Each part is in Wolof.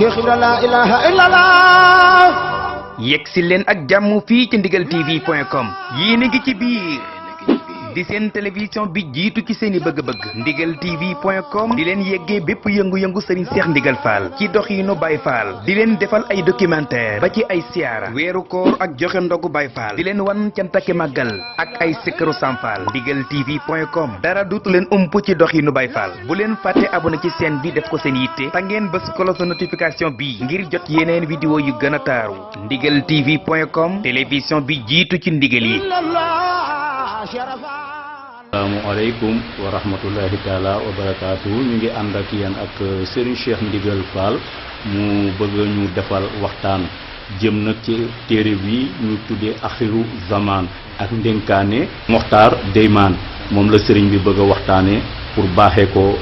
Cheikh la ilaha illallah. yegg si leen ak jàmm fii ci ndigal tv.com yéen a ngi ci biir di seen télévision bi jiitu ci seen i bëgg-bëgg ndigal tv.com di leen yeggee bépp yëngu-yëngu sëriñ Cheikh Ndigal Fall ci doxiinu Baye Fall di leen defal ay documentaire ba ci ay siyaara weeru koor ak joxe ndogu Baye Fall di leen wan cantaki màggal ak ay sikkaru Sam Fall ndigal tv.com dara duutu leen ump ci doxiinu Baye Fall bu leen fàtte abonné ci chaîne bi def ko seen yitte ta ngeen bës cloche notification bi ngir jot yeneen vidéo yu gën a taaru ndigal tv.com télévision bi jiitu ci ndigal yi. asalaamaaleykum wa rahmatullahi taala wa barakaatu ñu ngi ànd ak yéen ak Serigne Cheikh Ndigal Fall mu bëgg ñu defal waxtaan jëm nag ci téere bi ñu tuddee axiru zaman ak ndénkaane Mokhtar Deyman moom la Serigne bi bëgg a waxtaane pour baaxee ko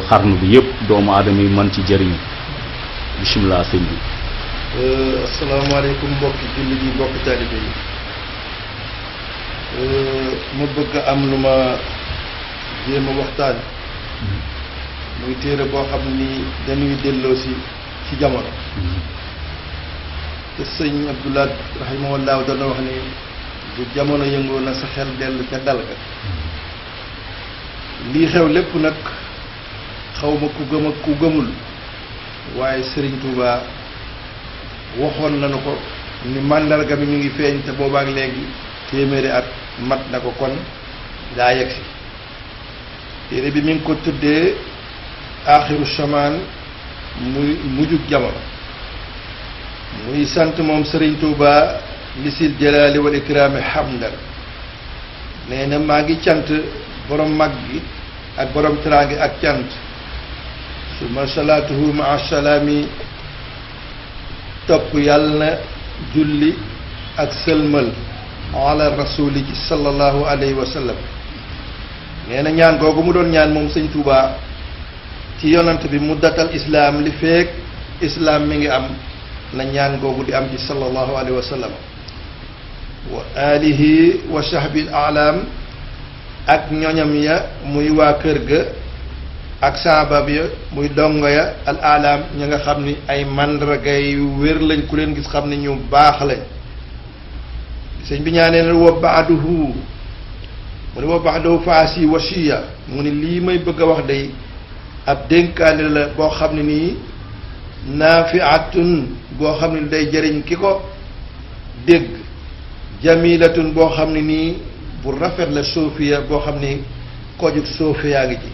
xarnu bi yëpp doomu aadama yi mën ci jëriñu bisimilah sëñ bi. asalaamaaleykum mbokki jullit yi mbokki taalibe yi ma bëgg am lu ma jéem a waxtaan muy téere boo xam ni dañuy delloo ci jamono te sëñ Abdoulaye rahimahullah dana wax ni bu jamono yëngoo na sa xel dellu ca dal ga lii xew lépp nag xawma ku gëm ak ku gëmul waaye Serigne Touba waxoon nañu ko ni màndarga bi mi ngi feeñ te boobaak léegi téeméeri at mat na ko kon daa yegg si téere bi mi ngi ko tuddee axiru shamaan muy mujjug jamono muy sant moom Serigne Touba lisil jalaali wal ikraami hamdan nee na maa ngi cant borom mag gi ak borom teraangi ak cant suma salaatuhu maa salaami topp yàlla na julli ak sëlmal ala rasuli ci sallallahu alayhi wa sallam nee na ñaan googu mu doon ñaan moom sëñ Touba ci yonant bi muddatal islaam li feek islaam mi ngi am na ñaan googu di am ci sallallahu alayhi wa sallam wa alihi wa sahbil alam ak ñoñam ya muy waa kër ga ak saabab ya muy dongo ya al alam ña nga xam ni ay mandarga yu wér lañ ku leen gis xam ni ñu baax lañ sëñ bi ñaanee na wa baaduhu mu ne wa baaduhu faasi wasiya mu ne lii may bëgg a wax day ab dénkaane la boo xam ne nii naafiatun boo xam ne day jëriñ ki ko dégg jamilatun boo xam ne nii bu rafet la sofiya boo xam ni kojug sofiya ngi ci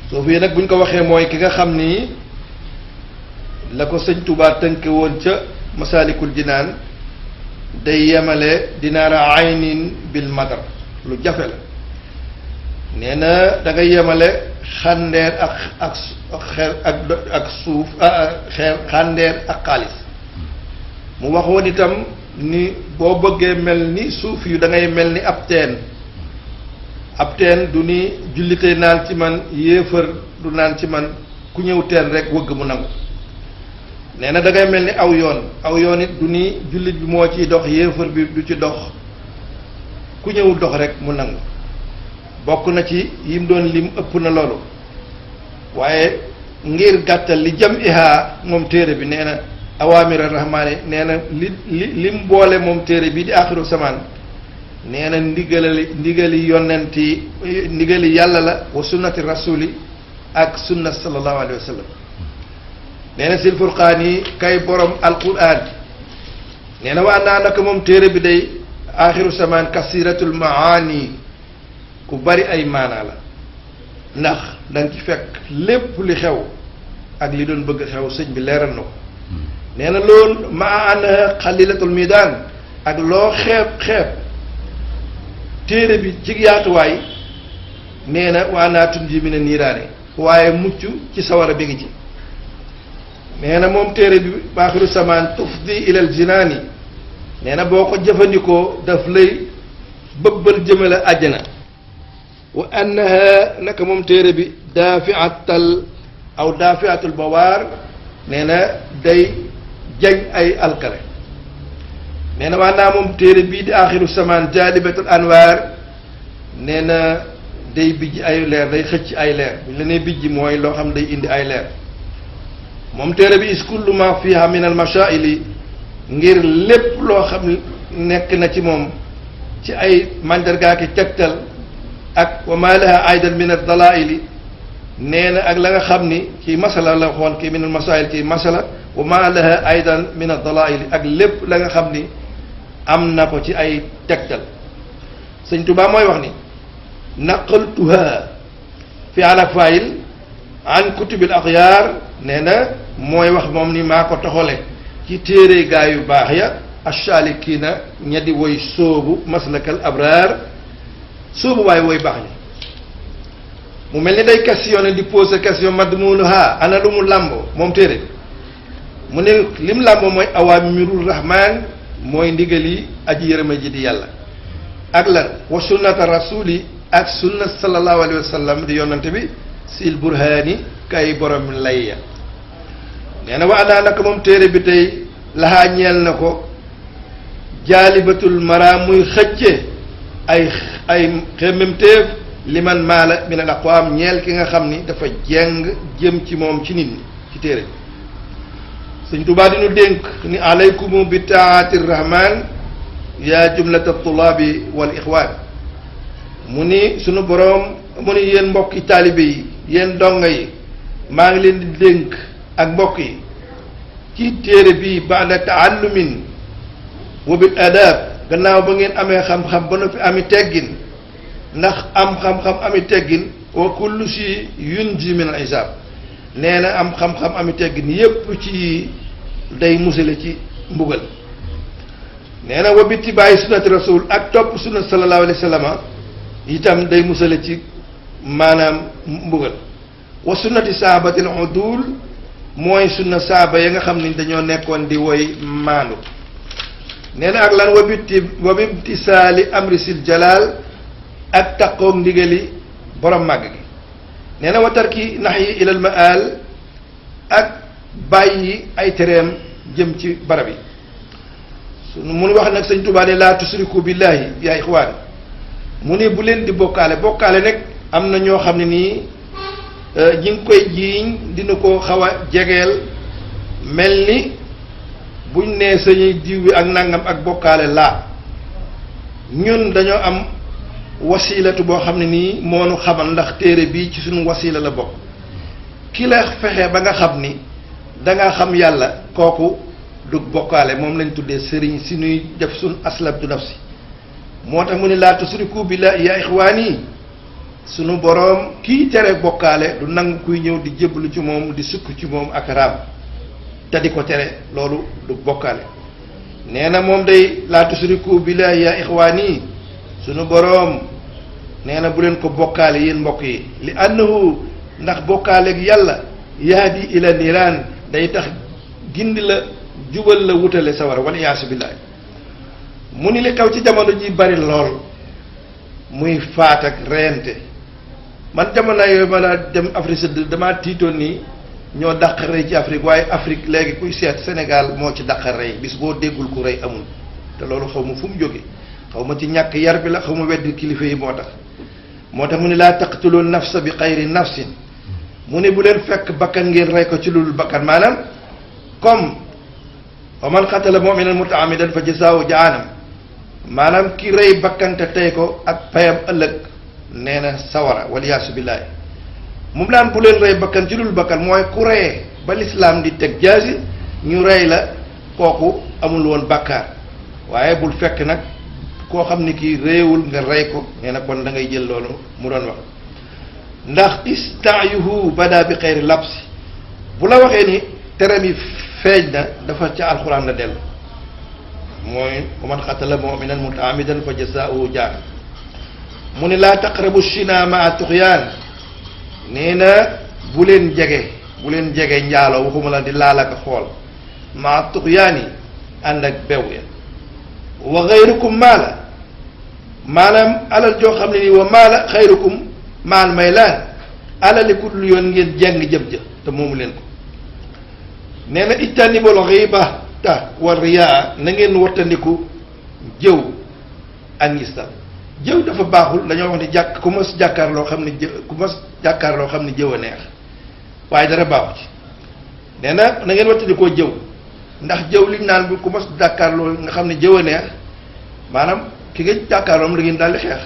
sofiya nag buñ ko waxee mooy ki nga xam ni la ko sëñ Touba tënke woon ca Masaalikul Jinaan day yemale dinaara aynin bil madar lu jafe la nee na da ngay yemale xàndeer ak suuf xàndeer ak xaalis mu waxoon itam ni boo bëggee mel ni suuf yu da ngay mel ni ab teen du ni jullitee naan ci man yéefar du naan ci man ku ñëw teen rek wëgg mu nangu nee na da ngay mel ni aw yoon it du ni jullit bi moo ciy dox yéefar bi du ci dox ku ñëwul dox rek mu nangu bokk na ci yim doon lim ëpp na loolu waaye ngir gàttal li jam ihaa moom téere bi nee na awaamira rahmaani nee na lim boole moom téere bi di axiru samaan nee na ndigali yonenti ndigali yàlla la wa sunnati rasuli ak sunna sallallahu alayhi wa sallam nee na sil furqaan yi kay borom alquran nee na waa naa naka moom téere bi day axiru samaan kasiratul maani ku bari ay maanaa la ndax danga ci fekk lépp li xew ak li doon bëgg xew sëñ bi leeral na ko nee na loolu maa ana xalilatul midaan ak loo xeeb téere bi ci yaatuwaay nee na waa naa tun ji mi ne niiraane waaye mucc ci sawara bi ngi ci nee na moom téere bi baaxiru samaan tufdi ilal jinaani nee na boo ko jëfandikoo daf lay bëbbal jëmale àjjana wa annaha naka moom téere bi daafiatul bawaar nee na day jañ ay alkale nee na maanaam moom téere bii di axiru samaan jaalibatul anwaar nee na day bijj ay leer day xëcc ay leer bu ñu la nee bijj mooy loo xam day indi ay leer moom téere bi is kullu ma fiha min al mashaa'ili ngir lépp loo xam nekk na ci moom ci ay mandargaa ki tegtal ak wa ma laha aydan min ad dalaa'ili nee na ak la nga xam ni ci masala la xoon kii min al masaa'il ci masala wa ma laha aydan min ad dalaa'ili ak lépp la nga xam ni am na ko ci ay tegtal sëñ Tuubaa mooy wax ni naqaltuha fi ala fayil an kutubil axyaar nee na mooy wax moom ni maa ko toxale ci téere gaa yu baax ya ashalikiina ña di woy sóobu maslakal abraar sóobu waaye woy baax ñi mu mel ni day questionné di posé question madmunuha ana lu mu làmboo moom téere mu ne lim làmboo mooy awaamirul rahmaan mooy ndigali aji yërëma ji di yàlla ak lan wa sunnata rasuli ak sunna sallallahu alayhi wa sallam di yonante bi sil burhaani kay borom layya nee na wa anaa naka moom téere bi tey laxaa ñeel na ko jaalibatul mara muy xëcce ay xemmemteef liman maala min al aqwaam ñeel ki nga xam ni dafa jeng jëm ci moom ci nit ñi ci téere bi sëñ Tuubaa di nu dénk ni alaykumu bi taati rahman yaa jumlata tulaabi wal ixwaan mu ni sunu boroom mu ni yéen mbokki taalibe yi yéen donga yi maa ngi leen di dénk ak mbokk yi ci téere bi baada taallumin wa bil adab gannaaw ba ngeen amee xam-xam ba noppi ami teggin ndax am xam-xam ami teggin wa kullu si yunji min al isaab nee na am xam-xam ami teggin yépp ci day musale ci mbugal nee na wa bitti bàyyi sunnati rasul ak topp sunna sallallahu alayhi wa sallam itam day musale ci maanaam mbugal wa sunnati saabatil udul mooy sunna saaba ya nga xam ni dañoo nekkoon di woy maandu nee na ak lan wa bimtisaali amri sil jalaal ak taqoog ndigali borom màgg gi nee na wa tarki nax yi ilal maal ak bàyyi ay tereem jëm ci barab yi mun wax nag sëñ Tuubaa ne laa tusriku billahi yaa ixwaan mu ne bu leen di bokkaale nag am na ñoo xam ne nii ñi ngi koy jiiñ dina ko xaw a jegeel mel ni buñ nee sañuy diw bi ak nangam ak bokkaale laa ñun dañoo am wasilatu boo xam ne nii moo nu xamal ndax téere bii ci suñu wasila la bokk ki la fexe ba nga xam ni danga xam yàlla kooku du bokkaale moom lañ tuddee sëriñ si nuy def suñ aslabtu nafsi moo tax mu ne laa tusriku billahi yaa ixwaani sunu boroom kii tere bokkaale du nangu kuy ñëw di jébbalu ci moom di sukk ci moom ak raam te di ko tere loolu du bokkaale nee na moom day laa tusriku billahi yaa ixwaani sunu boroom nee na bu leen ko bokkaale yéen mbokk yi li annahu ndax bokkaaleeg yàlla yahdi ila niiraan day tax gindi la jubal la wutale sawara wal iyaasu billahi mu ni li xew ci jamono ji bari lool muy faat ak reyante man jamono yooyu ma daa dem Afrique sud damaa tiitoon nii ñoo dàq rey ci Afrique waaye Afrique léegi kuy seet Sénégal moo ci dàq rey bis boo déggul ku rey amul te loolu xaw ma fu mu jóge xaw ma ci ñàkk yar bi la xaw ma weddi kilifa yi moo tax mu ne laa taqtulu nafsa bi xayri nafsin mu ne bu leen fekk bakkan ngeen rey ko ci lul bakkan maanaam comme wa man qatala mu'minan mutaamidan fa jazaa'u jahannam maanaam ki rey bakkan te tey ko ak payam ëllëg nee na sawara waliyaasu billaahi moom laan bu leen rey bakkan ci lul bakkan mooy ku reyee ba lislaam di teg jaasi ñu rey la kooku amul woon bàkkaar waaye bul fekk nag koo xam ni kii réewul nga rey ko nee na kon da ngay jël loolu mu doon wax ndax istaayuhu bada bi xeyri labsi bu la waxee ni terem yi feeñ na dafa ca alxuraan la dellu mooy wa man xatala muminan mutaamidan fa jazaauhu jahannam mu ne laa taqrabu shina maa tuxyaan nee na bu leen jege njaaloo waxuma la di laalaka xool maa tuxyaan yi ànd ak bew ya wa xayrukum maala maanaam alal joo xam ne nii wa maala xayrukum maal may laan alali ku dul yoon ngeen jeng jëm ja te moomu leen ko nee na ijtanibul xiibata wa riyaa na ngeen wattandiku jëw ak ngistal jëw dafa baaxul dañoo wax ne ku mas jàkkaar loo xam ne jëw a neex waaye dara baaxu ci nee na na ngeen wattandi koo jëw ndax jëw liñ naan bu ku mos jàkkaarloo nga xam ne jëw a neex maanaam ki nga jàkkaarloo da ngeen daal di xeex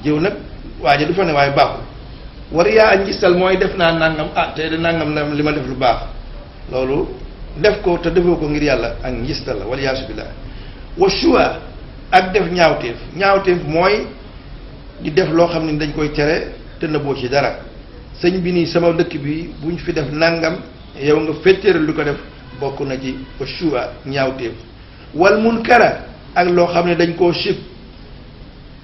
jëw nag waaja du fa ne waaye baaxul war yaa ak ngistal mooy def naa nangam tey de nangam la li ma def lu baax loolu def ko te defoo ko ngir yàlla ak ngistal la wala yaasu billah wa shua ak def ñaawteef mooy di def loo xam ne dañ koy tere te nëbboo ci dara sëñ bi nii sama dëkk bi buñ fi def nangam yow nga féetéeral lu ko def bokk na ci wa shua ñaawteef wal munkara ak loo xam ne dañ koo sib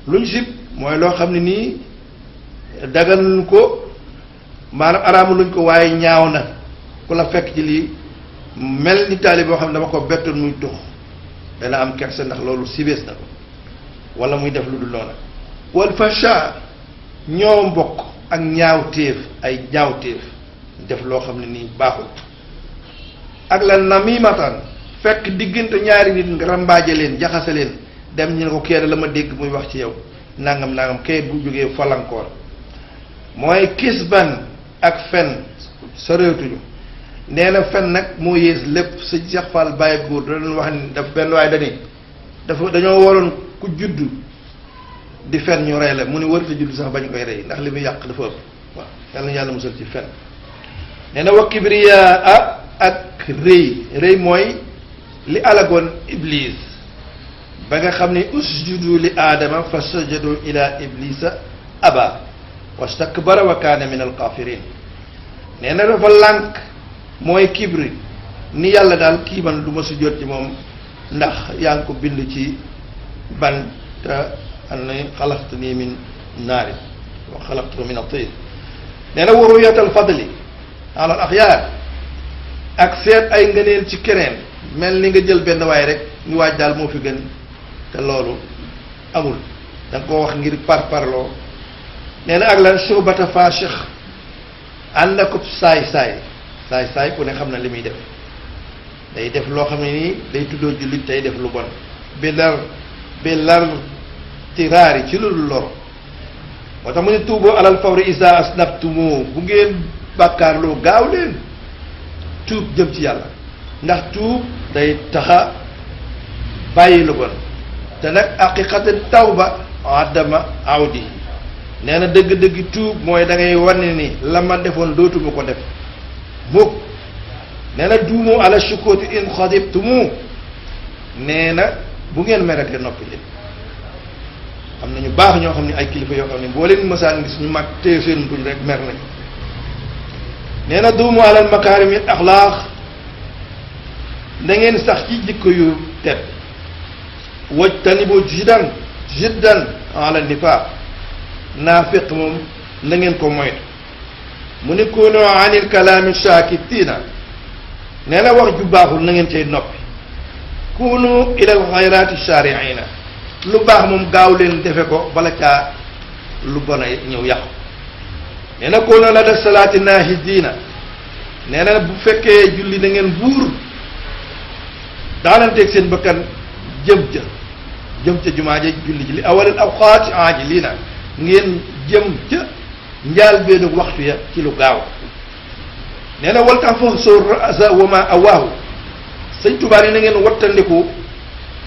luñ sib mooy loo xam ne nii daganuñ ko maanaam araamu luñ ko waaye ñaaw na ku la fekk ci lii mel ni taali boo xam ne dama ko bettoon muy tux dana am kersa ndax loolu sibees na ko wala muy def lu dul noona wal fasha ñoo mbokk ak ñaawteef ay ñaawteef def loo xam ne nii baaxul ak la namimatan fekk diggante ñaari nit nga rambaaje leen jaxase leen dem ñu ne ko kenn la ma dégg muy wax ci yow nangam kay bu jógee falankoor mooy kisban ak fen soreetuñu nee na fen nag moo yées lépp sëñ Cheikh Fall Baye góor da doon wax ni daf benn waaye dañoo waroon ku judd di fen ñu rey la mu ne warta judd sax bañ koy rey ndax li muy yàq dafa ëpp waaw yàlla na yàlla musal ci fen nee na wa kibriya ak rëy mooy li alagoon iblis ba nga xam ne usjudu li aadama fa sajadu ila iblisa aba wastakbara wa kaana min alkafirin nee na dafa lànk mooy kibri ni yàlla daal kii man du ma sujjóot ci moom ndax yaa ngi ko bind ci ban te an na xalaqtani min naarin wa xalaqtahu min at-tiin nee na wa ru'yatal fadli ala al axyaar ak seet ay ngëneel ci keneen mel ni nga jël benn waay rek ñu waaj daal moo fi gën te loolu amul da nga koo wax ngir parloo nee na ak lan shubata fashix ànd ak saay ku ne xam na li muy def day def loo xam ne nii day tuddoo jullit tey def lu bon bi lar tiraari ci lu lor moo tax mu ne tuuboo alal fawri isa asnabtumu bu ngeen bàkkaarloo gaaw leen tuub jëm ci yàlla ndax tuub day taxa bàyyi lu bon te nag haqiqatan tawba adama awdi nee na dëgg-dëgg tuub mooy da ngay wane ni la ma defoon dootuma ko def mukk nee na duumu ala shukooti in xadibtumu nee na bu ngeen merete noppi leen am na ñu baax ñoo xam ne ay kilifa yoo xam ne boo leen mësaan gis ñu mag téye seen buñ rek mer nañ nee na duumu alal makaarimi axlaaq da ngeen sax ci jikko yu tedd wajtanibu jiddan ala nifaaq naafiq moom na ngeen ko moytu mu ne kunu anil kalaami shaakitiina nee na wax ju baaxul na ngeen cay noppi kunu ilal xayraati shaariina lu baax moom gaaw leen defe ko bala caa lu bon a ñëw yàqu nee na kunu la da salaati naahidiina nee na bu fekkee julli na ngeen buur daananteeg seen bakkan jëm ca jumaa ja julli ji li awalil awqaati aajiliina ngeen jëm ca njaal beenu waxtu ya ci lu gaaw nee na wal tax fa soo rasa wa ma awaahu sëñ Tuubaa yi na ngeen wattandiku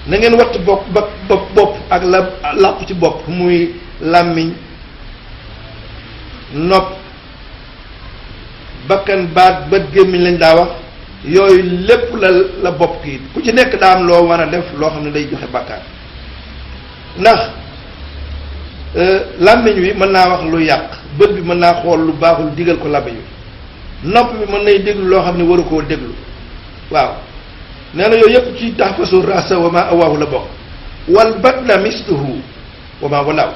na ngeen watt bopp ak la làqu ci bopp muy làmmiñ nopp bakkan baat bët gémmiñ lañ daa wax yooyu lépp la bopp kii ku ci nekk daa am loo war a def loo xam ne day joxe bàkkaar ndax làmmiñ wi mën naa wax lu yàq bët bi mën naa xool lu baaxul digal ko làmmiñ wi nopp bi mën nay déglu loo xam ne waru koo déglu waaw nee na yooyu yëpp ci tahfasu rasa wa ma awaahu la bokk wal batna misluhu wa ma walaaw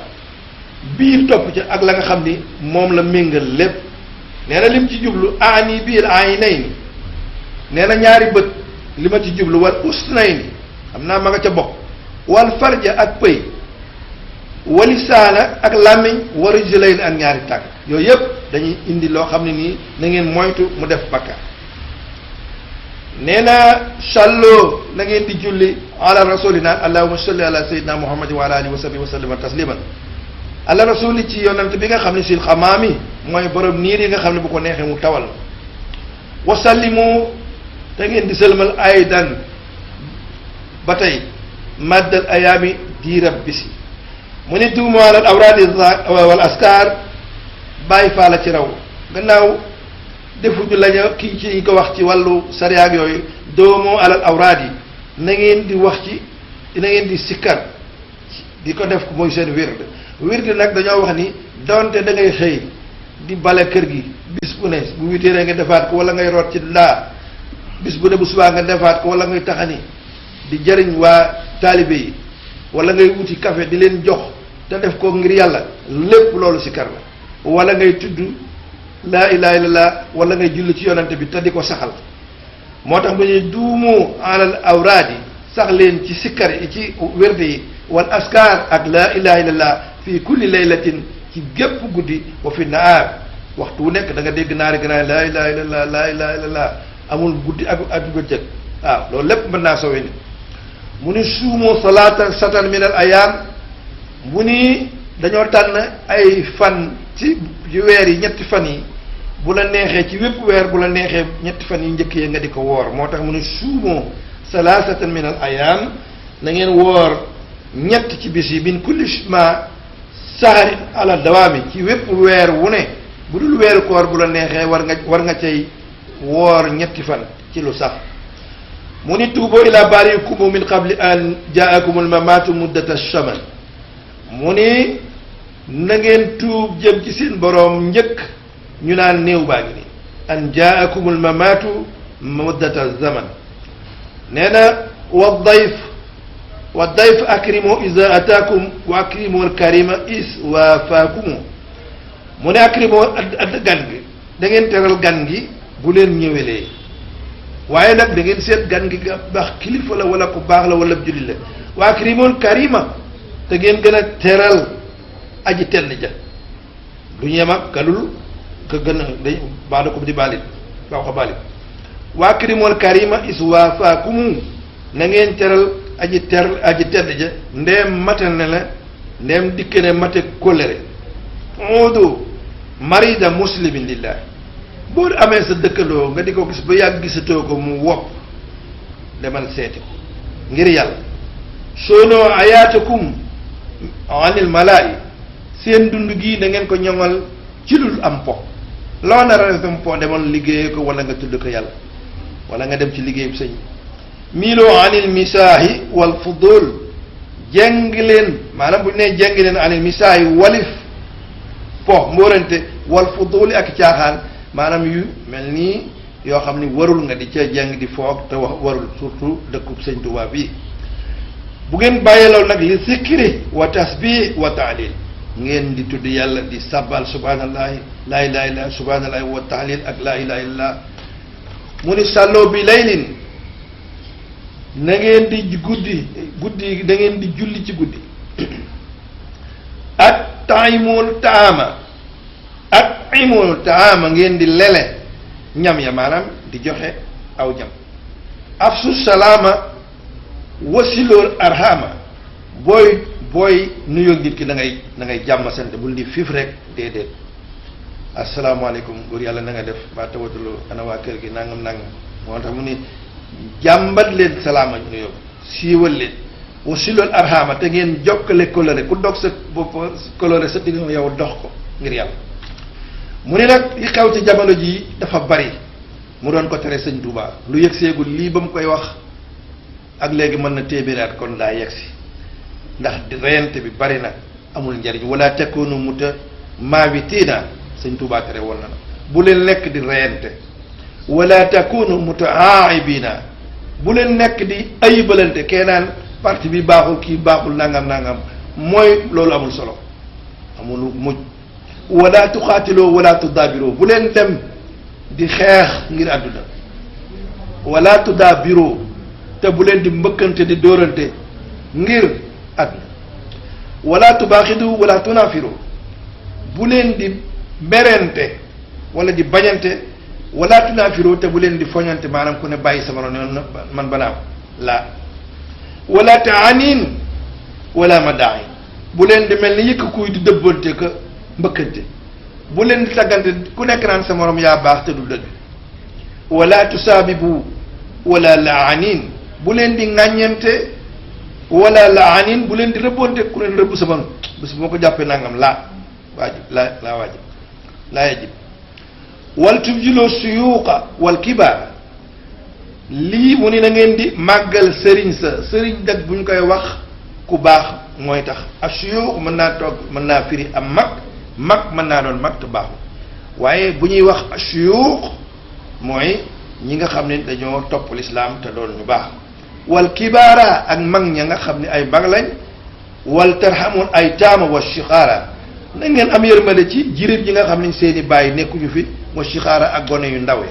biir topp ci ak la nga xam ni moom la méngal lépp nee na lim ci jublu aani biir aynayni nee na ñaari bët li ma ci jublu wal usnayni xam naa ma nga ca bokk wal farja ak pëy walisaana ak làmmiñ wa rijlayni ak ñaari tànk yooyu yëpp dañuy indi loo xam ne nii na ngeen moytu mu def bakkaar nee na salloo na ngeen di julli ala rasuli naan allahumma salli ala sayyidina muhammadin wa ala alihi wa sahbihi wa sallama tasliman ala rasuli ci yonent bi nga xam ne sil xamaami mooy borom niir yi nga xam ne bu ko neexee mu tawal wa sallimu te ngeen di sëlmal aydan ba tey maddal ayaami diirab bisi mu ni duumu alal awraadi wal askar bàyyi faa la ci raw gannaaw defuñu lañu kii ci ko wax ci wàllu sariyaag yooyu doomu alal awraad yi na ngeen di wax ci na ngeen di sikkar di ko def mooy seen wird nag dañoo wax ni donte da ngay xëy di bale kër gi bis bu ne bu witéree nga defaat ko wala ngay root ci laa bis bu ne bu subaa nga defaat ko wala ngay taxani di jëriñ waa taalibe yi wala ngay wuti café di leen jox te def ko ngir yàlla lépp loolu sikkar la wala ngay tudd laa ilaha illallah wala ngay julli ci yonante bi te di ko saxal moo tax bu ñuy duumu alal awraad yi sax leen ci sikkar yi ci wérde yi wal askar ak laa ilaha illallah fii kulli laylatin ci gépp guddi wa fi naar waxtu wu nekk da nga dégg naari gannaaw laa ilaha illallah laa ilaha illallah amul guddi ak bëccëg waaw loolu lépp mën naa sowe ni mu ni suumu salaata satan min al ayaam mu ni dañoo tànn ay fan ci weer yi ñetti fan yi bu la neexee ci wépp weer bu la neexee ñetti fan yi njëkk yi nga di ko woor moo tax mu ni suumu salaasatan min al ayaam na ngeen woor ñett ci bis yi min kulli ma sahari ala dawaami ci wépp weer wu ne bu dul weeru koor bu la neexee war nga cay woor ñetti fan ci lu sax mu ni tuubo ila baarikum min qabli an jaakum al mamaatu muddata shaman mu ni na ngeen tuub jëm ci seen boroom njëkk ñu naan néew baa ngi ni an jaakum al mamaatu muddata zaman nee na wa dayf akrimu iza ataakum wa akrimu al karima is waafaakumu mu ne akrimu ad gan gi da ngeen teral gan gi bu leen ñëwelee waaye nag da ngeen seet gan gi nga baax kilifa la wala ku baax la wala jullit la wa akrimu al karima te ngeen gën a teral aji tedd ja lu ñeem ak kalul ka gën a day baada ko di baalit baax ko baalit wa akrimu al karima is waafaakumu na ngeen teral aji tedd ja ndeem mate ne la ndeem dikke ne mate kóllëre udu marida muslimin lillahi boo amee sa dëkkandoo nga di ko gis ba yàgg gisatoo ko mu wopp demal seeti ko ngir yàlla soonoo ayaatakum anil malaayi seen dund gii da ngeen ko ñoŋal ci lul am po loo nar a def po demal liggéey ko wala nga tudd ko yàlla wala nga dem ci liggéey bi sëñ miiloo anil misaahi wal fudul jeng leen maanaam bu ñu nee jeng leen anil misaahi walif po mbóorante wal fuduli ak caaxaan maanaam yu mel nii yoo xam ni warul nga di ca jeng di foog te wax warul surtout dëkkub sëñ Tuubaa bii bu ngeen bàyyee loolu nag li zikri wa tasbih wa taalil ngeen di tudd yàlla di sabbal subhanallahi laa ilaha illallah subhanallahi wa taalil ak laa ilaha illallah mu ni sàlloo bi laylin na ngeen di guddi da ngeen di julli ci guddi ak taimul taama ngeen di lele ñam ya maanaam di joxe aw ñam afsu salaama wasilool arhama booy nuyoo nit ki da ngay jàmm sant bul di fiif rek déedéet asalaamaaleykum góor yàlla na nga def ba tawatuloo ana waa kër gi nangam moo tax mu ni jàmbat leen salaama nuyoo siiwal leen wasilool arhama te ngeen jokkale coloré ku dog sa bopp coloré sa digg yow dox ko ngir yàlla mu ni nag li xew ci jamono jii dafa bari mu doon ko tere sëñ Tuubaa lu yëg seegul lii ba mu koy wax ak léegi mën na téeméeri at kon daa yegg si ndax reyante bi bari na amul njariñ wala takunu mutamaawitiina sëñ Tuubaa tere woon na bu leen nekk di reyante wala takunu mutaaibina bu leen nekk di ayibalante kee naan parti bi baaxul kii baaxul nangam mooy loolu amul solo amul mujj wala tuqaatiloo wala tudaabiroo bu leen dem di xeex ngir àdduna wala tudaabiroo te bu leen di mbëkkante di dóorante ngir àdduna wala tubaaxidu wala tunaafiroo bu leen di merente wala di bañante wala tunaafiroo te bu leen di foñante maanaam ku ne bàyyi sama noonu man banaam laa wala taaniin wala madaayin bu leen di mel ni yëkk kuy di dëbbante ka mbëkkante bu leen di taggante ku nekk naan sa morom yaa baax te du dëgg wala tusaabibu wala laanin bu leen di ŋàññente wala laanin bu leen di rëbbonte ku leen rëbb sama bés bu ma ko jàppee nangam laa waajib laa waajib laa yajib wal tubjiloo suyuuqa wal kibaar lii mu ni na ngeen di màggal sëriñ sa sëriñ dag bu ñu koy wax ku baax mooy tax ak suyuuq mën naa toog mën naa firi am mag mën naa doon mag te baaxu waaye bu ñuy wax suyuuq mooy ñi nga xam ne dañoo topp lislaam te doon ñu baax wal kibaara ak mag ña nga xam ne ay mag lañ wal tarhamul ay taama wa shixaara na ngeen am yërmande ci jirib ñi nga xam ne seeni bàyyi nekkuñu fi wa shixaara ak gone yu ndaw yi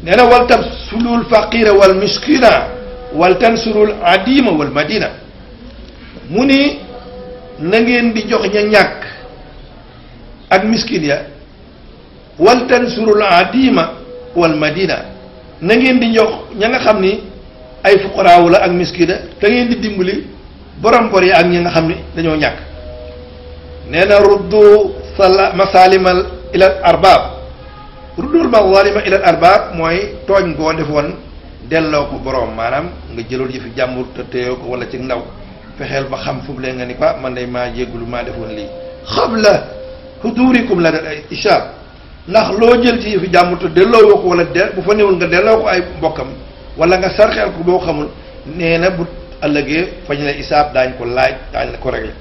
nee na wal tansurul faqira wal miskina wal tansurul adima wal madina mu ni na ngeen di jox ña ñàkk ak miskin ya wal tansurul adima wal madina na ngeen di jox ña nga xam ni ay fuqaraawu la ak miskina te ngeen di dimbali borom bor yi ak ñi nga xam ni dañoo ñàkk nee na ruddu masalimal ila arbab ruddul mazalima ila arbab mooy tooñ boo defoon delloo ko borom maanaam nga jëloon yëfi jàmbur te téyoo ko wala ci ndaw fexeel ba xam fu mu leen nga ni quoi man day maa jéggulu maa defoon lii xabla hudurikum la da ay ishab ndax loo jël ci yëfi jàmbur te delloo woo ko wala bu fa newul nga delloo ko ay mbokkam wala nga sarxeel ko boo xamul nee na bu ëllëgee fañ la isaab daañ ko laaj daañ la ko réglé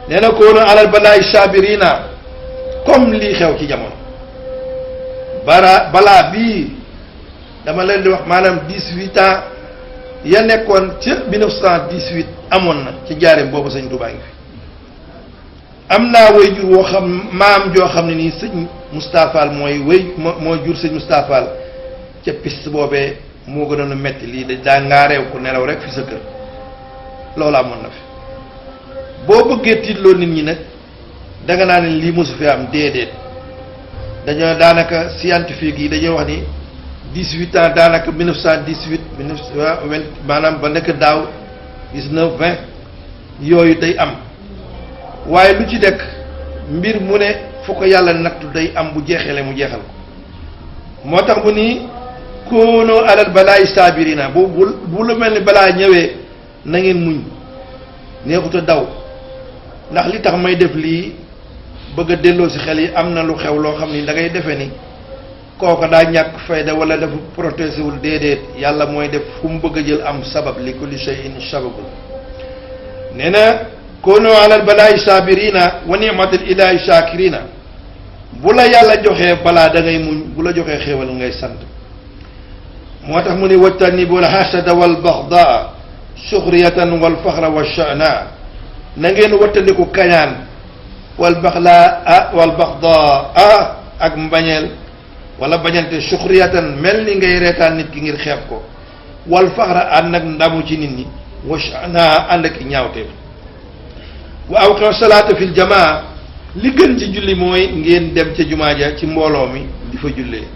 nee na koonu alal balaay sabirina comme lii xew ci jamono balaa bii dama leen di wax maanaam 18 ans ya nekkoon ca 1918 amoon na ci jaareem boobu sëñ Tuubaa ngi fi am naa way jur woo xam maam joo xam ne nii sëñ Moustapha mooy moo jur sëñ Moustapha ca piste boobee moo gënoon a metti lii daa ngaa reew ko nelaw rek fi sa kër loolu amoon na fi boo bëggee tiitloo nit ñi nag danga naa ne lii mosu fi am déedéet dañoo daanaka scientifique yi dañoo wax ni 18 ans daanaka 1918 1920 maanaam ba nekk daaw 19 20 yooyu day am waaye lu ci dekk mbir mu ne fu ko yàlla nattu day am bu jeexele mu jeexal ko moo tax bu nii koonoo alal balaay saabirina bu lu mel ni balaa ñëwee na ngeen muñ neexut a daw ndax li tax may def lii bëgg a delloo si xel yi am na lu xew loo xam ni da ngay defe ni kooka daa ñàkk fayda wala dafa protégé wul déedéet yàlla mooy def fu mu bëgg a jël am sabab li kulli shay'in sababun nee na koonoo alal balaay saabirina wa ni'matil ilaahi shaakirina bu la yàlla joxee balaa da ngay muñ bu la joxee xéewal ngay sant moo tax mu ni wajtanibul hasada wal baxdaa suxriyatan wal faxra wa sha'na na ngeen wattandiku kañaan wal baxlaa wal baxdaa ak mbañeel wala bañante suxriyatan mel ni ngay reetaan nit ki ngir xeeb ko wal faxra ànd ak ndamu ci nit ñi wa sha'na ànd ak ñaawteef wa awqimu salaata fil jamaa li gën ci julli mooy ngeen dem ca jumaa ja ci mbooloo mi di fa jullee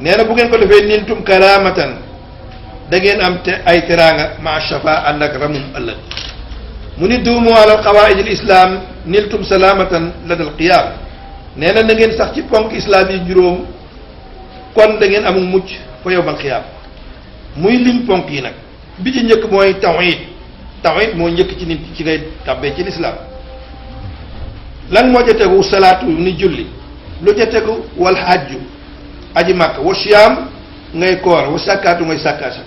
nee na bu ngeen ko defee niltum karamatan da ngeen am te ay teraanga ma shafa ànd ak ramum ëllëg mu ni duumu alal qawaidil islam niltum salamatan ladal qiyam nee na ngeen sax ci ponk islam yi juróom kon da ngeen amul mucc fa yowmal qiyaam muy lim ponk yi nag bi ci njëkk mooy tawhid moo njëkk ci nit ci ngay tàbbee ci lislaam lan moo ca tegu salaatu ni julli lu ca tegu wal hajju aji màkk wa siyaam ngay koor wa sàkkaatu ngay sàkkaasa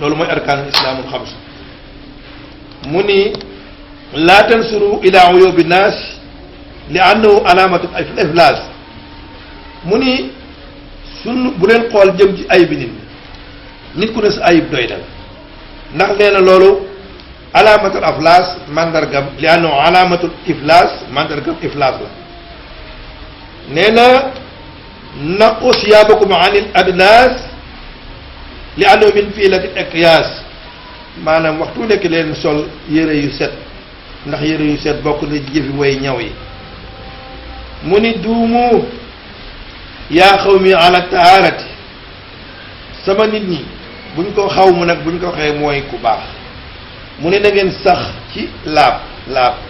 loolu mooy arkaanul islaamul xamsa mu ni laa tansuru ila uyubi naas li annahu alaamatu iflaas mu ni sun bu leen xool jëm ci ayib bi nit ku ne sa ayib doy dal ndax nee na loolu alaamatul iflaas mandargam li annahu alaamatul iflaas mandargam iflaas la nee na naqu siyaabakum anil adnaas li annahu min fiilati aqyaas maanaam waxtu nekk leen sol yére yu set ndax yére yu set bokk na jëfi way ñaw yi mu ni duumu yaa xawmi ala taharati sama nit ñi buñ ko xaw mu nag buñ ko waxee mooy ku baax mu ne na ngeen sax ci laab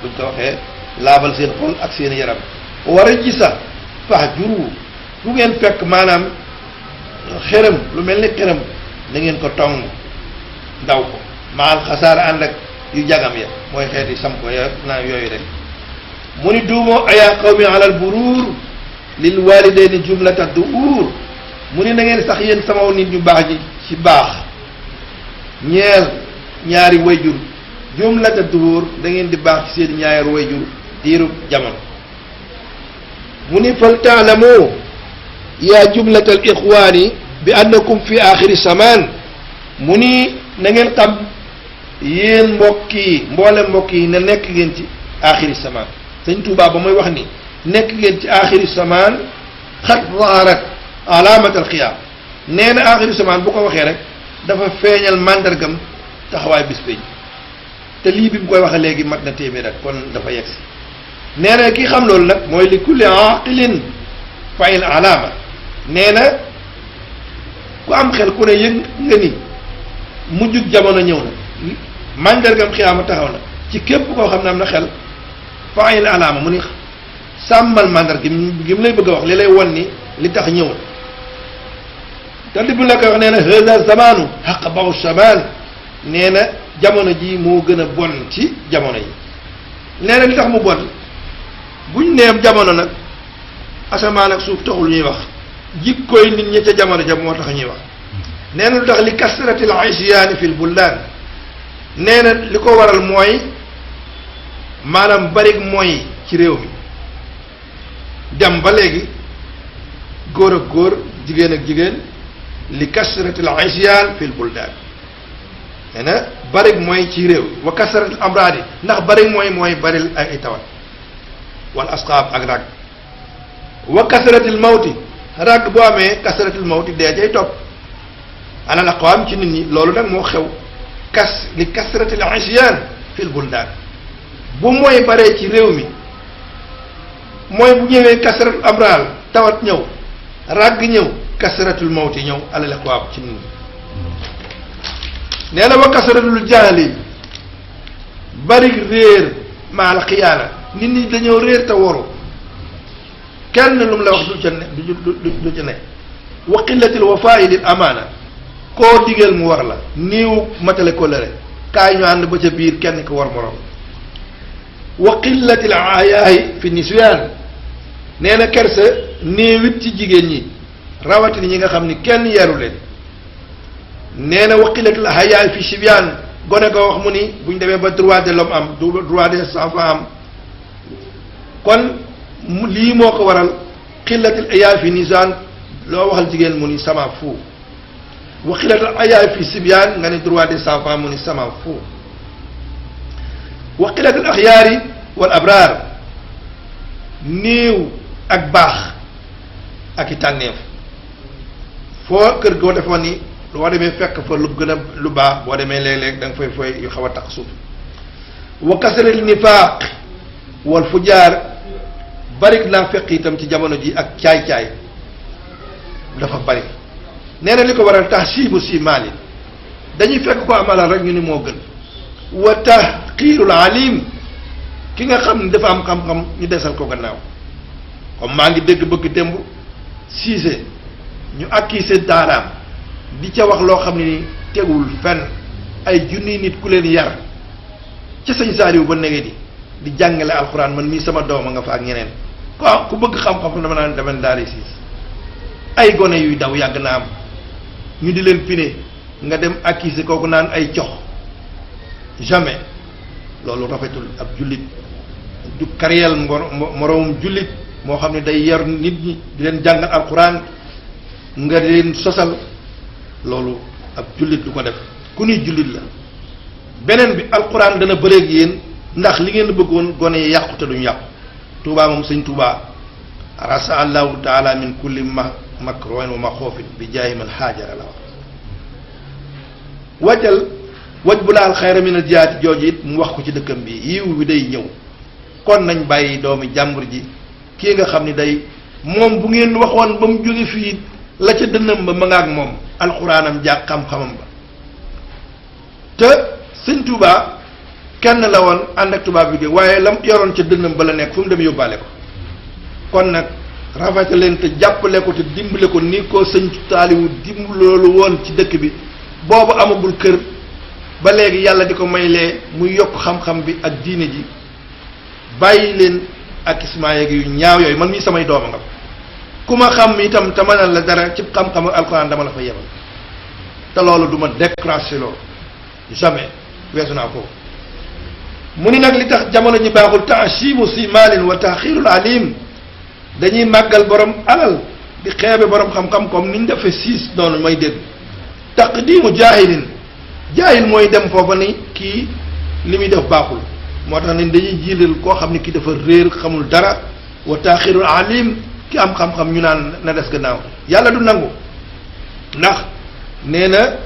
buñ ko waxee laabal seen xol ak seen yaram war a ji sax fax juru fu ngeen fekk maanaam xërëm lu mel ni xërëm da ngeen ko tong daw ko maal xasaara ànd ak yu jagam ya mooy xeeti sam ko ya naa yooyu rek mu ni duumoo ayaa qawmi alal buruur lil walidayni jumlata duur mu ni na ngeen sax yéen sama nit ñu baax ji ci baax ñeel ñaari wayjur jumlata duur da ngeen di baax ci seen ñaari wayjur diirub jamono mu ni fal taalamu yaa jumlata al ixwaani bi annakum fi axiri samaan mu ni na ngeen xam yéen mbokk yi mboole mbokk yi ne nekk ngeen ci axiri samaan sëñ Tuubaa ba mooy wax ni nekk ngeen ci axiri samaan xat zaharat alaamat al xiyaam nee na axiri samaan bu ko waxee rek dafa feeñal màndargam taxawaay bis pénc te lii bi mu koy waxee léegi mat na téeméer rek kon dafa yegg si nee na ki xam loolu nag mooy li kulli aqilin fayil alaama nee na ku am xel ku ne yëg nga ni mujjug jamono ñëw na màndargam xiyaama taxaw na ci képp koo xam ne am na xel fayil alaama mu ni sàmmal màndar gi mu lay bëgg a wax li lay won ni li tax ñëw te li bu la koy wax nee na hada zamanu xaq baw shamaan nee na jamono ji moo gën a bon ci jamono yi nee na li tax mu bon buñ neem jamono nag asamaan ak suuf taxul ñuy wax jikkoy nit ñi ca jamono ja moo tax ñuy wax nee na lu tax li kasratil isyaani fil buldaan nee na li ko waral mooy maanaam bari mooy ci réew mi dem ba léegi góor ak góor jigéen ak jigéen li kasratil isyaan fil buldaan nee na bari mooy ci réew wa kasratil amraadi ndax bari mooy baril ay tawat wal asqaab ak rag wa kasratil mawti rag boo amee kasratil mawti dee cay topp alal aqwaam ci nit ñi loolu nag moo xew li kasratil isyaan fil buldaan bu mooy baree ci réew mi mooy bu ñëwee kasratul amraal tawat ñëw ràgg ñëw kasratul mawti ñëw alal aqwaam ci nit ñi nee na wa kasratul jaahili bari réer maal xiyaana nit ñi dañoo réer te woru kenn lu mu la wax du ca ne du ca ne wa qillatil wafaa'i lil amaana koo digal mu war la niiw matale kóllëre kaay ñu ànd ba ca biir kenn ko war morom wa qillatil ayaahi fi nisyaan nee na kersa néewit ci jigéen ñi rawatina ñi nga xam ni kenn yaru leen nee na wa qillatil ayaahi fi sibyaan gone ko wax mu ni buñ demee ba droit de l'homme am droit des enfants am kon lii moo ko waral qillatil ayaahi fi nisyaan loo waxal jigéen mu ni sama fu wa qillatil ayaahi fi sibyaan nga ni droit des enfants mu ni sama fu wa qillatil axyaari wal abraar néew ak baax ak i tànneef foo kër goo defoon ni boo demee fekk fa lu gën a lu baax boo demee léeg-léeg da nga fay fooy yu xaw a tax suuf wa kasratil nifaaq wal fujaar bari naa fekk itam ci jamono ji ak caay-caay dafa bari nee na li ko waral tahsiibu si maali dañuy fekk ko am alal rek ñu ni moo gën wa tahqiirul alim ki nga xam ne dafa am xam-xam ñu desal ko gannaaw comme maa ngi dégg bëgg démb siise ñu accusé daaraam di ca wax loo xam ne ni tegul fenn ay junni nit ku leen yar ca sëñ Saaliw ba nege di jàngale alxuraan man mii sama doom a nga fa ak ñeneen quoi ku bëgg xam-xam dama naan demen daari siis ay gone yuy daw yàgg na am ñu di leen pine nga dem accusé kooku naan ay cox jamais loolu rafetul ab jullit du kariyeel moroomum jullit moo xam ne day yar nit ñi di leen jàngal alxuraan nga di leen sosal loolu ab jullit du ko def ku ni jullit la beneen bi alxuraan dana bëreeg yéen ndax li ngeen bëggoon gone yi yàqu te duñ yàqu Tuubaa moom sëñ Tuubaa rasa allahu taala min kulli makruhin wa maxoofin bi jaayi man haajara la wax waj bu laal xayra min al jihaati jooju it mu wax ko ci dëkkam bi yiw bi day ñëw kon nañ bàyyi doomi jàmbur ji kii nga xam ni day moom bu ngeen waxoon ba mu jóge fii la ca dënnam ba ma nga ak moom alxuraanam jàg xam-xamam ba te sëñ Tuubaa kenn la woon ànd ak tubaab bi de waaye lam yoroon ca dënnam ba la nekk fu mu dem yóbbaale ko kon nag rafetal leen te jàppale ko te dimbale ko ni ko sëñ Saaliwu loolu woon ci dëkk bi boobu amagul kër ba léegi yàlla di ko maylee muy yokk xam-xam bi ak diine ji bàyyi leen ak ismaayeg yu ñaaw yooyu man mii samay dooma nga ku ma xam itam te mënal la dara ci xam-xam ak alxuraan dama la fa yebal te loolu du ma décraché loolu jamais weesu naa foofu mu ni nag li tax jamono ji baaxul taashimu si maalin wa taxirul alim dañuy màggal borom alal di xeebe borom xam-xam comme niñ defee siis noonu may dégg taqdimu jaahilin jaahil mooy dem foofa ni kii li muy def baaxul moo tax ne dañuy jiilal koo xam ni kii dafa réer xamul dara wa taxirul alim ki am xam-xam ñu naan na des gannaaw yàlla du nangu ndax nee na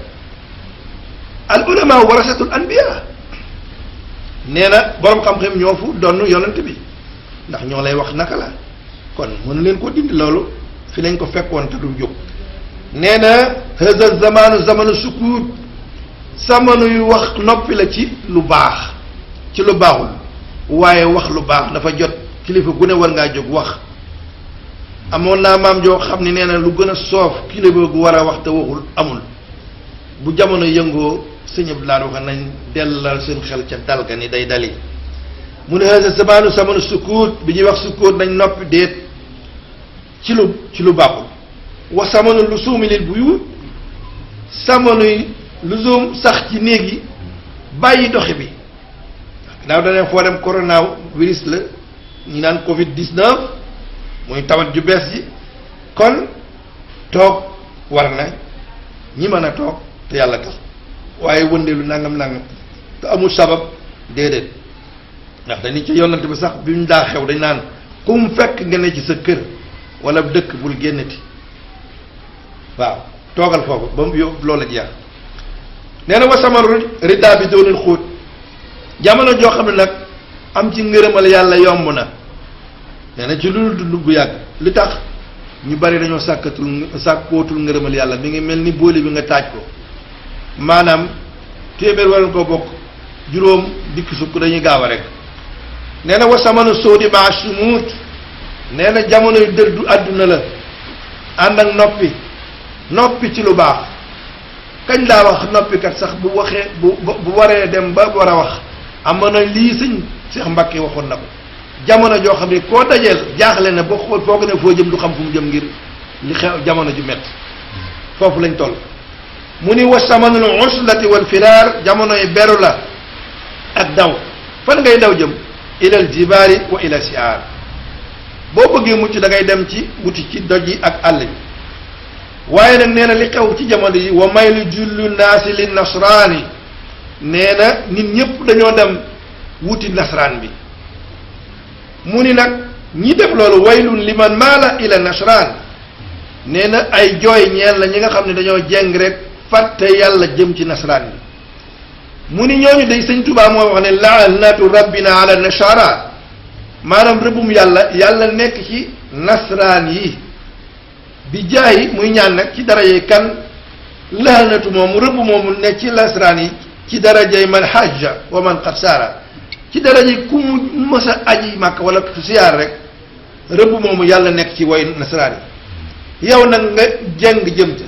al ulama warasatul anbiya nee na borom xam-xam ñoo fu donn yonent bi ndax ñoo lay wax naka la kon mënu leen ko dindi loolu fi lañ ko fekkoon te du jóg nee na hada zamanu sukut samanu yu wax noppi la ci lu baax ci lu baaxul waaye wax lu baax dafa jot kilifa gu ne war ngaa jóg wax amoon naa maam joo xam ne nee na lu gën a soof kilifa gu war a wax te waxul amul bu jamono yëngoo sëñ Abdoulaye wax nañ dellal seen xel ca dal ga ni day dali mu ne hada zamanu sukut bi ñuy wax sukut nañ noppi déet ci lu baaxul wa samanu lusuumi lil buyut samanuy lusum sax ci néeg yi bàyyi doxi bi daaw daneen foo dem corona virus la ñu naan covid 19 muy tawat ju bees ji kon toog war na ñi mën a toog te yàlla tax waaye wëndeelu nangam te amul sabab déedéet ndax dañu ci yonante bi sax bi mu daa xew dañ naan ku mu fekk nga ne ci sa kër wala dëkk bul génnati waaw toogal foofu ba mu yóbbu loola jeex nee na wa sama ridda bi doonul xóot jamono joo xam ne nag am ci ngërëmal yàlla yomb na nee na ci lu dund bu yàgg li tax ñu bari dañoo sàkkootul ngërëmal yàlla mi ngi mel ni booli bi nga taaj ko maanaam téeméer waroon koo bokk juróom dikk sukk dañuy gaaw a rek nee na wa samanu sóodi ma sumuut nee na jamono yu dëddu àdduna la ànd ak noppi ci lu baax kañ laa wax noppikat sax bu waxee bu waree dem ba war a wax amoon na lii sëñ Cheikh Mbacke waxoon na ko jamono joo xam ne koo dajeel jaaxle na ba xool foog ne foo jëm du xam fu mu jëm ngir li xew jamono ju métti foofu lañ toll mu ni wa samanul uslati wal firaar jamono yi beru la ak daw fan ngay daw jëm ilal jibaari wa ila siaar boo bëggee mucc da ngay dem ci wuti ci doj yi ak àll bi waaye nag nee na li xew ci jamono yi wa maylu jullu naasi li nasraani nee na nit ñëpp dañoo dem wuti nasraan bi mu ni nag ñi def loolu waylun liman maala ila nasraan nee na ay jooy ñeel la ñi nga xam ne dañoo jeng rek fàtte yàlla jëm ci nasraan bi mu ni ñooñu day sëñ Tuubaa moo wax ne laanatu rabbina ala nasara maanaam rëbbum yàlla nekk ci nasraan yi bi jaayi muy ñaan nag ci darajey kan laanatu moomu rëbb moomu ne ci nasraan yi ci darajey man hajja wa man qad saara ci darajey ku mu mës a aji màkk wala siyaar rek rëbb moomu yàlla nekk ci way nasraan yi yow nag nga jeng jëm ca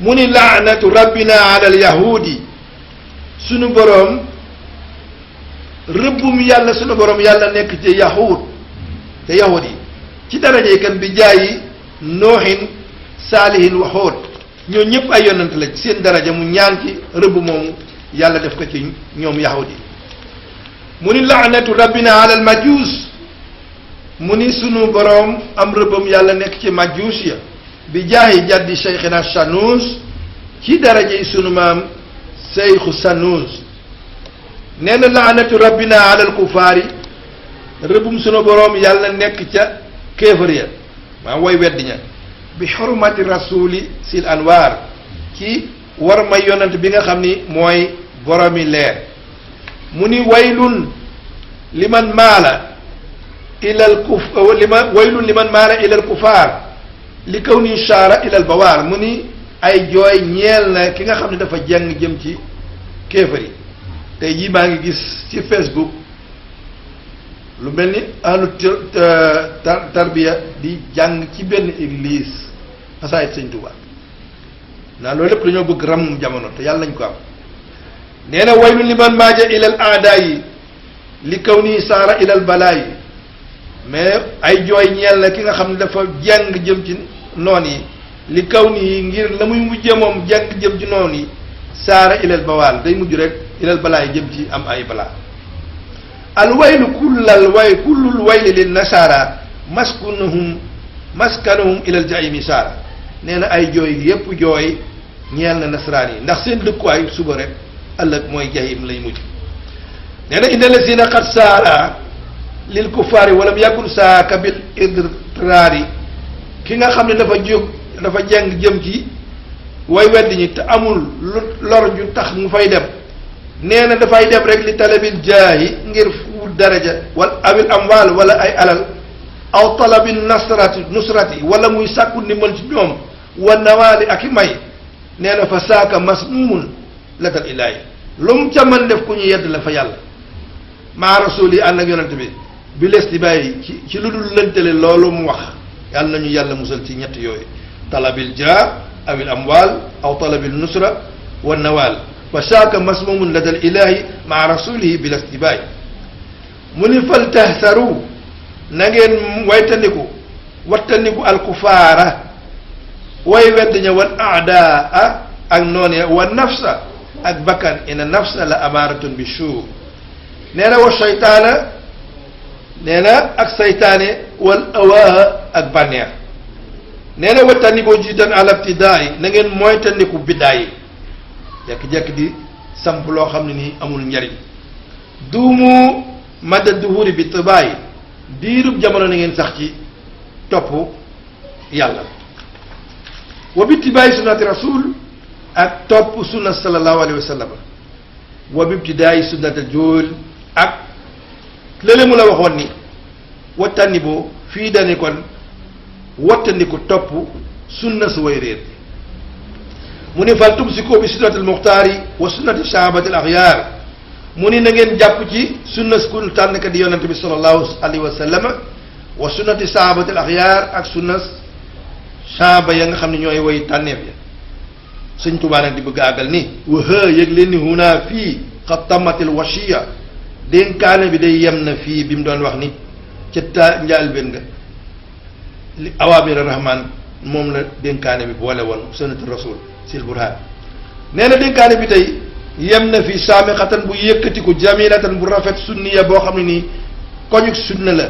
mu ni laanatu rabbina ala al yahudi sunu boroom rëbbum yàlla sunu boroom yàlla nekk ci yahud te yahud yi ci darajey kan bi jaayi nooxin saalihin wa Huud ñoo ñëpp ay yonent lañ seen daraja mu ñaan ci rëbb moomu yàlla def ko ci ñoom yahudi mu ni laanatu rabbina ala al majuus mu ni sunu boroom am rëbbam yàlla nekk ci majuus ya bi jaayi jaddi cheikhina Sanuus ci daraja yi sunu maam Seexu Sanuus nee na laanatu rabbina ala al kufaari rëbbum sunu boroom yàlla nekk ca kéefar ya maa woy weddi ña bi xurmati rasuli sil anwaar ci war may yonant bi nga xam ni mooy boromi leer mu ni waylun liman maala ilal kuf waylun liman maala ilal kufaar li kaw ni shaara ilal bawaar mu ni ay jooy ñeel na ki nga xam ne dafa jeng jëm ci kéefar yi tey jii maa ngi gis ci Facebook lu mel ni ahlu tarbiya di jàng ci benn église xasaayit sëñ Tuubaa naa loolu lépp dañoo bëgg ràmmum jamono te yàlla nañ ko am nee na waylu liman maaja ilal aadaa yi li kaw nii saara ilal balaa yi mais ay jooy ñeel la ki nga xam ne dafa jàng jëm ci noon yi li kaw nii ngir la muy mujjee moom jàng jëm ci noon yi saara ilal bawaal day mujj rek ilal balaa yi jëm ci am ay balaa al waylu kullul wayli lin nasaara maskanuhum ilal jaimi saara nee na ay jooy yépp jooy ñeel na nasaraan yi ndax seen dëkkuwaay suba rek ëllëg mooy jahim lay mujj nee na inna lazina qad saara lil kufaari walam yakun saaka bil idraari ki nga xam ne dafa jeng jëm ci way weddi ñi te amul lu lor ju tax mu fay dem nee na dafay dem rek li talabil jaahi ngir wut daraja wal awil amwaal wala ay alal aw talabil nusrati wala muy sàkku ndimbal ci ñoom wa nawaali ak i may nee na fa saaka masmumun latal ilaahi lu mu ca mën def ku ñu yedd la fa yàlla maa rasul yi ànd ak yonent bi les di bàyyi ci lu dul lëntale loolu mu wax yàlla nañu yàlla musal ci ñett yooyu talabil jaa awil amwaal aw talabil nusra wa nawaal fa saaka masmumun latal ilaahi maa rasulihi bi les di bàyyi mu ni fal tahsaru na ngeen wattandiku alkufaara way wedd ña wal aadaa ak noon ya wa nafsa ak bakkan ina nafsa la amaaratun bi suu nee na wa seytaana nee na ak saytaane wal awaa ak bànneex nee na wattandiku jiitan al ibtidaay na ngeen moytandiku biddaa yi jekki-jekki di samp loo xam ne nii amul njariñ duumu madda duhuri bi tibaay diirub jamono na ngeen sax ci topp yàlla wa bittibaay sunnati rasul ak topp sunna sallallahu alayhi wa sallam wa bibtidaay sunnatal jool ak lële mu la waxoon ni wattandi boo fii dani kon wattandiku topp sunna su way réer mu ni fal tumsiku bi sunnatil muxtaari wa sunnati sahabatil axyaar mu ni na ngeen jàpp ci sunna ku tànnkat di yonante bi sallallahu alayhi wa sallam wa sunnati sahabatil axyaar ak sunna saaba ya nga xam ne ñooy way tànneef ya sëñ Tuubaa nag di bëgg àggal ni waxa yëg leen ni huna fii xat tamatil washiya dénkaane bi day yem na fii bi mu doon wax ni ca ta njaalbéen nga li awaamir rahman moom la dénkaane bi boole woon sunnatu rasul sil burhaan nee na dénkaane bi tey yem na fii saamixatan bu yëkkatiku jamilatan bu rafet sunniya boo xam ne nii koñuk sunna la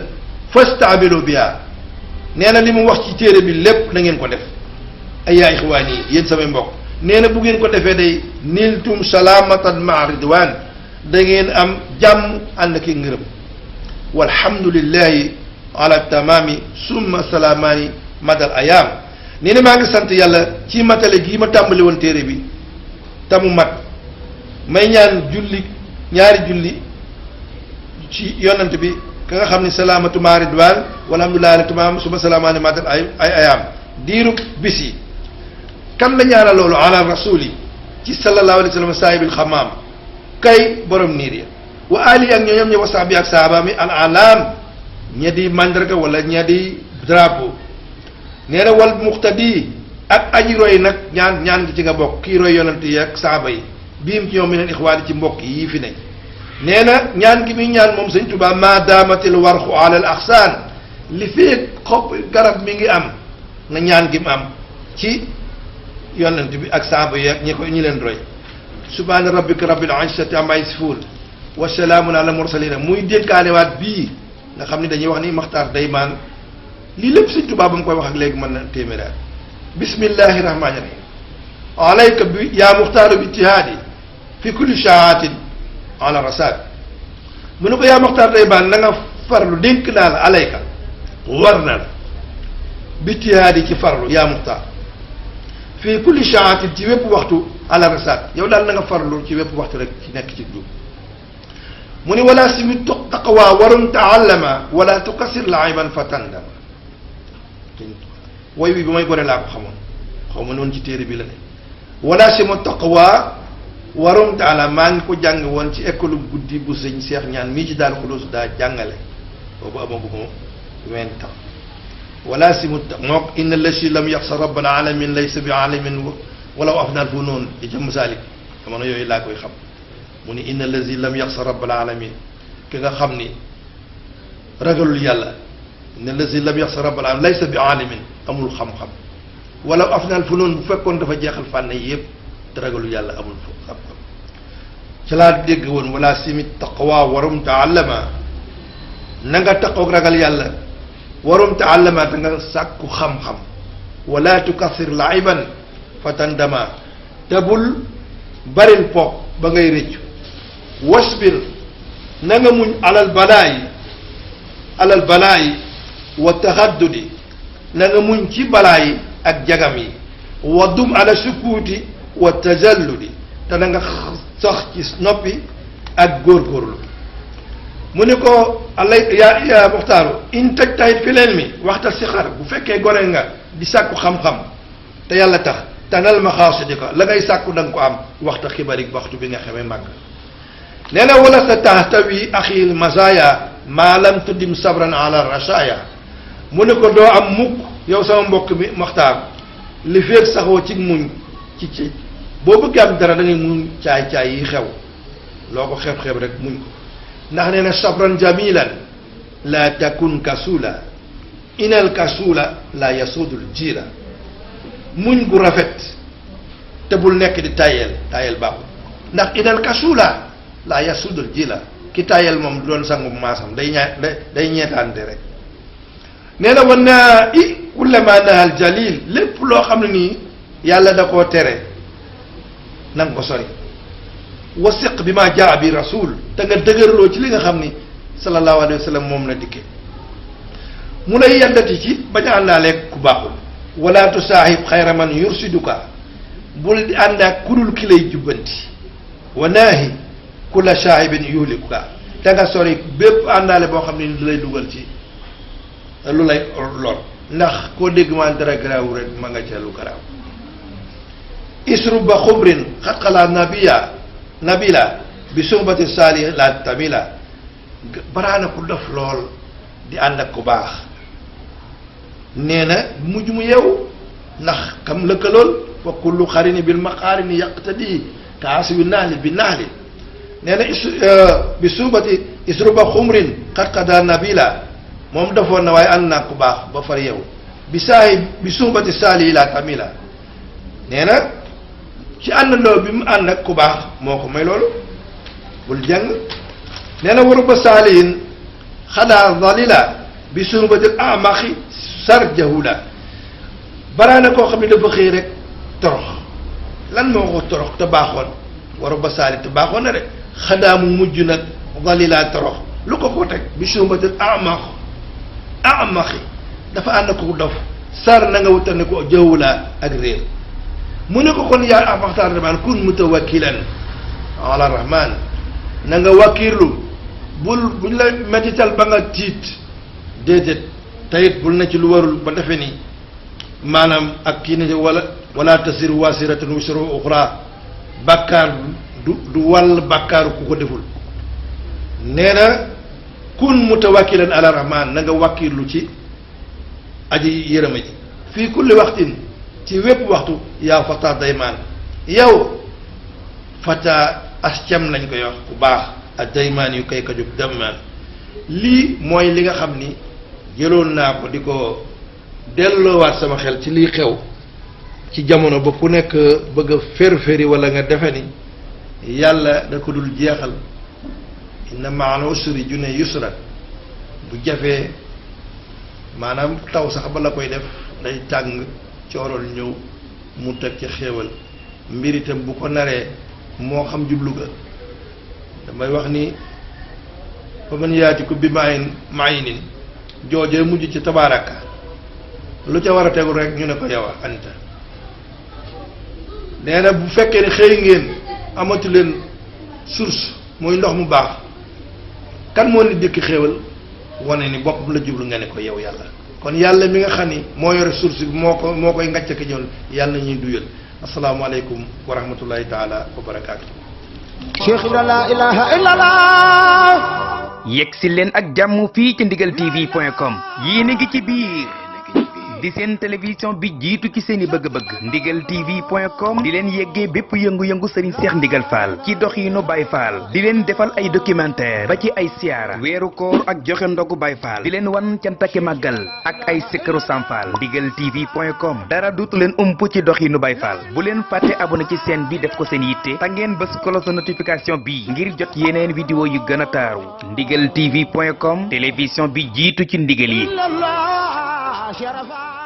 fastaabilu biha nee na li mu wax ci téere bi lépp na ngeen ko def ay yaa ixwaan yi yéen samay mbokk nee na bu ngeen ko defee day niltum salaamatan maa ridwaan da ngeen am jàmm ànd ki ngërëm walhamdulillahi ala tamaami summa salaamaani madal ayaam nee na maa ngi sant yàlla ci matale gii ma tàmbali woon téere bi tamu mat may ñaan julli ñaari julli ci yonant bi ka nga xam ne salaamatu maa ridwaan walhamdulillahi ala tamaam summa salaamaani madal ay ayaam diiru bis yi kan la ñaanal loolu ala rasuli ci sallallahu alayhi wa sallam saahibil xamaam kay borom niir ya wa ali ak ñooñom ñe wa sahbi ak sahaaba mi al alam ña di mandarga wala ña di drapeau nee na wal muqtadi ak aji roy nag ñaan gi ci nga bokk kii roy yonent yi ak sahaaba yi biim ci ñoom mi neen ixwaani ci mbokk yii fi ne nee na ñaan gi muy ñaan moom sëñ Tuubaa ma daamatil warxu ala al axsaan li fee xob garab mi ngi am nga ñaan gi mu am ci yonent bi ak saaba yi ak ñi leen roy subhaana rabbika rabbil izzati amma yasifuun wa salaamun ala mursalina muy dénkaalewaat bii nga xam ne dañuy wax ni maxtaar daymaan lii lépp sëñ Tuubaa ba mu koy wax ak léegi mën na téeméeraat bismillahi rahmaani rahim alayka bi yaa muxtaaru bi ijtihaadi fi kulli shaatin ala rasaad mu ne ko yaa muxtaar daymaan na nga farlu dénk naa la alayka war na la bi ijtihaadi ci farlu yaa muxtaar fii kulli shaatin ci wépp waxtu ala rasaat yow daal na nga farlu ci wépp waxtu rek ci nekk ci jub mu ni wala si mi taqwa warum taallama wala tuqasir laiban fa tandama woy wi ba may gore laa ko xamoon xaw ma noonu ci téere bi la ne wala si ma taqwa warum taala maa ngi ko jàng woon ci école guddi bu sëñ Seex Ñaan mii ci daal xulóos daa jàngale boobu amaguma 20 ans wala si mu mook inna lasi lam yaxsa rabbal alamin laysa bi alamin walaw afnal fu noonu di ca masaalik jamono yooyu laa koy xam mu ni inna lasi lam yaxsa rabbal alamin ki nga xam ni ragalul yàlla inna lasi lam yaxsa rabbal alamin laysa bi alamin amul xam-xam walaw afnal fu noonu bu fekkoon dafa jeexal fànn yi yëpp te ragalul yàlla amul xam-xam ci laa dégg woon wala simit taqwa warum taallama na nga taqoog ragal yàlla warum taallama da nga sàkku xam-xam wala tukassir laiban fa tandama te bul baril po ba ngay rëccu wasbir na nga muñ alal balaayi wa taxaddudi na nga muñ ci balaa yi ak jagam yi wa dum ala sukuuti wa tajalludi te na nga sax ci noppi ak góorgóorlu mu ne ko alay yaa muxtaaru in tajtahid fi leen mi waxta si xar bu fekkee gone nga di sàkku xam-xam te yàlla tax tanal maxaasidi ko la ngay sàkku da nga ko am waxta xibarik waxtu bi nga xamee màgg nee na wala sa tahtawi axil masaya maa lam tuddim sabran ala rashaya mu ne ko doo am mukk yow sama mbokk mi muxtaar li féeg saxoo ci muñ ci boo bëggee am dara da ngay muñ caay-caay yi xew loo ko xeeb-xeeb rek muñ ko ndax nee na sabran jamilan la takun kasula inal kasula la yasudul jiira muñ gu rafet te bul nekk di tayel baaxul ndax inal kasula la yasudul jiira ki tayel moom doon sangu maasam day ñeetaante rek nee na wan naa kullama nahal jalil lépp loo xam ne nii yàlla da koo tere na nga ko sori wasiq bi ma jaa bi rasul te nga dëgërloo ci li nga xam ni sallallahu alayhi wa sallam moom la dikke mu lay yandati ci bañ a àndaaleeg ku baaxul wala tusaahib xayra man yursiduka bul di ànd ak ku dul ki lay jubbanti wa naahi kulla saahibin yuhlikuka te nga sori bépp àndaale boo xam ne ni du lay dugal ci lu lay lor ndax koo dégg maan dara garaawu rek ma nga ca lu garaaw isru ba xumrin xatxalaa nabila bi sumbati saali la tamila baraana ku dof lool di ànd ak ku baax nee na mujj mu yeewu ndax kam lëkkalool fa kullu xarini bil maqaarini yaqtadi kaasi bi naali bi naali nee na bi sumbati isru ba xumrin xatxalaa nabila moom defoon na waaye ànd naa ku baax ba far yeewu bi sumbati saali la tamila nee na ci àndandoo bi mu ànd ak ku baax moo ko may loolu bul jàng nee na waru ba saalihin xadaa dalila bi suubatil amaxi sarjahula baraana koo xam ne dafa xëy rek torox lan moo ko torox te baaxoon waru ba saali te baaxoon na de xadaa mu mujj nag dalila torox lu ko teg bi suubatil amaxi dafa ànd ko dof sar na nga wutal ne ko jahula ak réer mu ne ko kon yaa Muxtaar Rahmaan kun mutawakkilan ala rahman na nga wakkiirlu buñ la mettital ba nga tiit déedéet tayit bul na ci lu warul ba defe ni maanaam ak kii ne wala tasir wasiratun wisra uxra bàkkaar du wàll bàkkaaru ku ko deful nee na kun mutawakkilan ala rahman na nga wakkiirlu ci aji yërëma ji fii kulli waxtin ci wépp waxtu yaa fata daymaan yow fata ascam lañ koy wax ku baax ak daymaan yu koy kajub dammaan lii mooy li nga xam ni jëloon naa ko di ko delloowaat sama xel ci lii xew ci jamono ba ku nekk bëgg a fér-féri wala nga defe ni yàlla da ko dul jeexal inna ma'al usri junne yusra bu jafee maanaam taw sax ba la koy def day tàng coorool ñëw mu teg ci xéewal mbir itam bu ko naree moo xam jublu ga damay wax ni fa man yaati ko bi maynin joojee mujj ci tabaaraka lu ca war a tegul rek ñu ne ko yow anta nee na bu fekkee ne xëy ngeen amatu leen source muy ndox mu baax kan moo ni dëkk xéewal wane ni bopp la jublu nga ne ko yow yàlla kon yàlla mi nga xam ni moo yore source bi moo koy ngàcc ak ñoom yàlla ñuy duyal asalaamaaleykum wa rahmatullahi taala wa barakaatu. Cheikh la ilaha illallah yegg si leen ak jàmm fii ci ndigal tv.com yéen a ngi ci biir di seen télévision bi jiitu ci seeni bëgg-bëgg ndigal tv.com di leen yeggee bépp yëngu-yëngu Serigne Cheikh Ndigal Fall ci doxiinu Baye Fall di leen defal ay documentaire ba ci ay siyaara weeru koor ak joxe ndogu Baye Fall di leen wan cantaki màggal ak ay sikkaru Sam Fall ndigal tv.com dara duutu leen ump ci doxiinu Baye Fall bu leen fàtte abonné ci chaîne bi def ko seen yitte ta ngeen bës cloche de notification bi ngir jot yeneen vidéo yu gën a taaru ndigal tv.com télévision bi jiitu ci ndigal yi شرفا